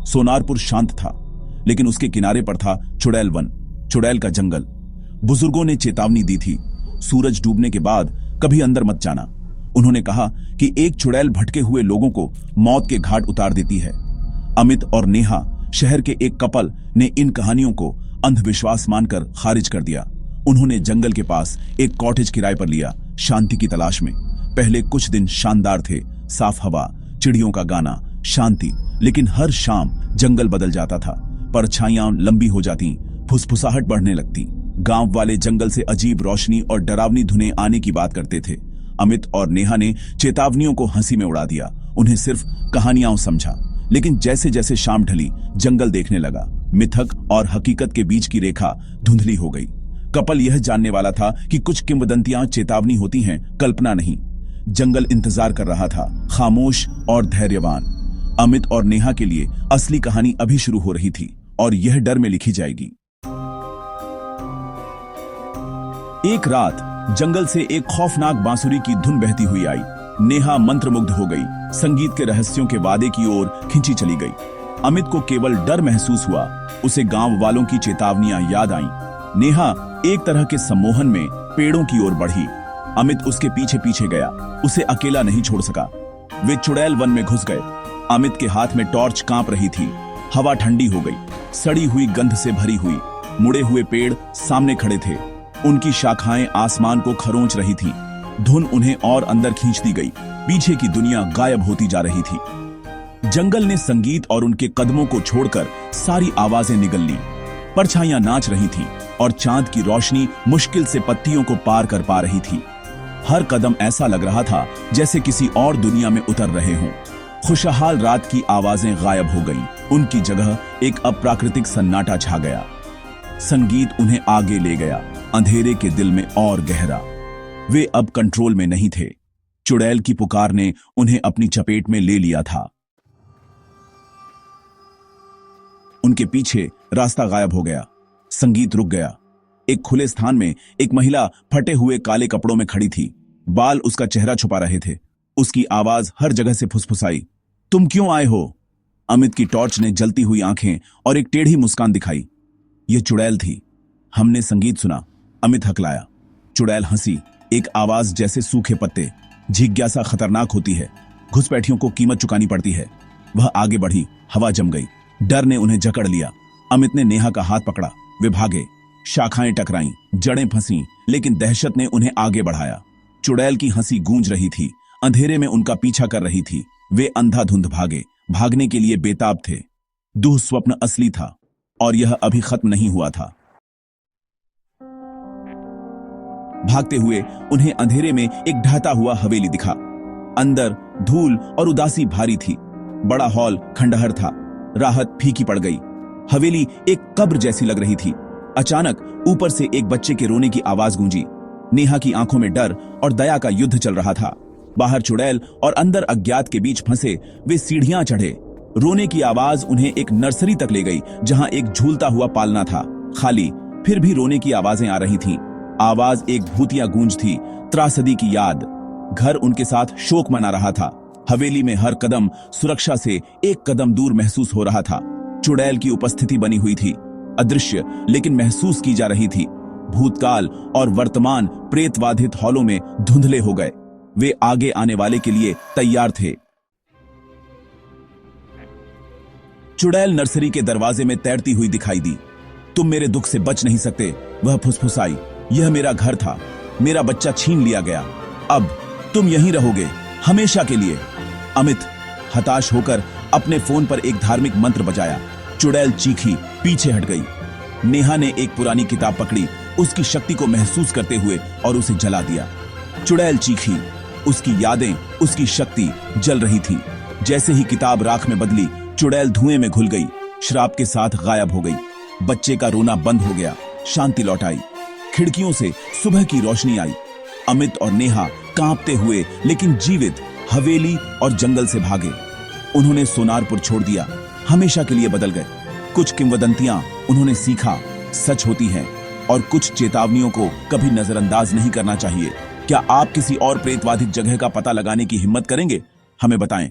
सोनारपुर शांत था, लेकिन उसके किनारे पर था चुड़ैल वन, चुड़ैल का जंगल। बुजुर्गों ने चेतावनी दी थी, सूरज डूबने के बाद कभी अंदर मत जाना। उन्होंने कहा कि एक चुड़ैल भटके हुए लोगों को मौत के घाट उतार देती है। अमित और नेहा, शहर के एक कपल, ने इन कहानियों को अंधविश्वास मानकर खारिज कर दिया। उन्होंने जंगल के पास एक कॉटेज किराए पर लिया, शांति की तलाश में। पहले कुछ दिन शानदार थे, साफ हवा, चिड़ियों का गाना, शांति। लेकिन हर शाम जंगल बदल जाता था, परछाइयां लंबी हो जाती, फुसफुसाहट बढ़ने लगती। गांव वाले जंगल से अजीब रोशनी और डरावनी धुनें आने की बात करते थे। अमित और नेहा ने चेतावनियों को हंसी में उड़ा दिया, उन्हें सिर्फ कहानियां समझा। लेकिन जैसे जैसे शाम ढली, जंगल देखने लगा। मिथक और हकीकत के बीच की रेखा धुंधली हो गई। कपल यह जानने वाला था कि कुछ किंवदंतियां चेतावनी होती हैं, कल्पना नहीं। जंगल इंतजार कर रहा था, खामोश और धैर्यवान। अमित और नेहा के लिए असली कहानी अभी शुरू हो रही थी, और यह डर में लिखी जाएगी। एक रात जंगल से एक खौफनाक बांसुरी की धुन बहती हुई आई। नेहा मंत्रमुग्ध हो गई, संगीत के रहस्यों के वादे की ओर खिंची चली गई। अमित को केवल डर महसूस हुआ, उसे गांव वालों की चेतावनियां याद आईं। नेहा एक तरह के सम्मोहन में पेड़ों की ओर बढ़ी। अमित उसके पीछे पीछे गया, उसे अकेला नहीं छोड़ सका। वे चुड़ैल वन में घुस गए। अमित के हाथ में टॉर्च कांप रही थी। हवा ठंडी हो गई, सड़ी हुई गंध से भरी हुई। मुड़े हुए पेड़ सामने खड़े थे, उनकी शाखाएं आसमान को खरोंच रही थीं। धुन उन्हें और अंदर खींचती गई, पीछे की दुनिया गायब होती जा रही थी। जंगल ने संगीत और उनके कदमों को छोड़कर सारी आवाजें निगल ली। परछाइयां नाच रही थीं और चांद की रोशनी मुश्किल से पत्तियों को पार कर पा रही थी। हर कदम ऐसा लग रहा था जैसे किसी और दुनिया में उतर रहे हों। खुशहाल रात की आवाजें गायब हो गईं, उनकी जगह एक अप्राकृतिक सन्नाटा छा गया। संगीत उन्हें आगे ले गया, अंधेरे के दिल में और गहरा। वे अब कंट्रोल में नहीं थे। चुड़ैल की पुकार ने उन्हें अपनी चपेट में ले लिया था। उनके पीछे रास्ता गायब हो गया, संगीत रुक गया। एक खुले स्थान में एक महिला फटे हुए काले कपड़ों में खड़ी थी। बाल उसका चेहरा छुपा रहे थे। उसकी आवाज हर जगह से फुसफुसाई, तुम क्यों आए हो? अमित की टॉर्च ने जलती हुई आंखें और एक टेढ़ी मुस्कान दिखाई। यह चुड़ैल थी। हमने संगीत सुना, अमित हकलाया। चुड़ैल हंसी, एक आवाज जैसे सूखे पत्ते। जिज्ञासा खतरनाक होती है, घुसपैठियों को कीमत चुकानी पड़ती है। वह आगे बढ़ी, हवा जम गई। डर ने उन्हें जकड़ लिया। अमित ने नेहा का हाथ पकड़ा, वे भागे। शाखाएं टकराईं, जड़ें फंसी, लेकिन दहशत ने उन्हें आगे बढ़ाया। चुड़ैल की हंसी गूंज रही थी, अंधेरे में उनका पीछा कर रही थी। वे अंधाधुंध भागे, भागने के लिए बेताब थे। दुःस्वप्न असली था, और यह अभी खत्म नहीं हुआ था। भागते हुए उन्हें अंधेरे में एक ढहता हुआ हवेली दिखा। अंदर धूल और उदासी भारी थी। बड़ा हॉल खंडहर था, राहत फीकी पड़ गई। हवेली एक कब्र जैसी लग रही थी। अचानक ऊपर से एक बच्चे के रोने की आवाज गूंजी। नेहा की आंखों में डर और दया का युद्ध चल रहा था। बाहर चुड़ैल और अंदर अज्ञात के बीच फंसे वे सीढ़ियां चढ़े। रोने की आवाज उन्हें एक नर्सरी तक ले गई, जहां एक झूलता हुआ पालना था, खाली। फिर भी रोने की आवाजें आ रही थीं। आवाज एक भूतिया गूंज थी, त्रासदी की याद। घर उनके साथ शोक मना रहा था। हवेली में हर कदम सुरक्षा से एक कदम दूर महसूस हो रहा था। चुड़ैल की उपस्थिति बनी हुई थी, अदृश्य लेकिन महसूस की जा रही थी। भूतकाल और वर्तमान प्रेतवाधित हॉलों में धुंधले हो गए। वे आगे आने वाले के लिए तैयार थे। चुड़ैल नर्सरी के दरवाजे में तैरती हुई दिखाई दी। तुम मेरे दुख से बच नहीं सकते, वह फुसफुसाई। यह मेरा घर था, मेरा बच्चा छीन लिया गया। अब तुम यहीं रहोगे, हमेशा के लिए। अमित हताश होकर अपने फोन पर एक धार्मिक मंत्र बजाया। चुड़ैल चीखी, पीछे हट गई। नेहा ने एक पुरानी किताब पकड़ी, उसकी शक्ति को महसूस करते हुए, और उसे जला दिया। चुड़ैल चीखी, उसकी यादें, उसकी शक्ति जल रही थी। जैसे ही किताब राख में बदली, चुड़ैल धुएं में घुल गई, श्राप के साथ गायब हो गई। बच्चे का रोना बंद हो गया, शांति लौट आई। खिड़कियों से सुबह की रोशनी आई। अमित और नेहा कांपते हुए लेकिन जीवित हवेली और जंगल से भागे। उन्होंने सोनारपुर छोड़ दिया, हमेशा के लिए बदल गए। कुछ किंवदंतियां उन्होंने सीखा सच होती हैं, और कुछ चेतावनियों को कभी नजरअंदाज नहीं करना चाहिए। क्या आप किसी और प्रेतवाधिक जगह का पता लगाने की हिम्मत करेंगे? हमें बताएं।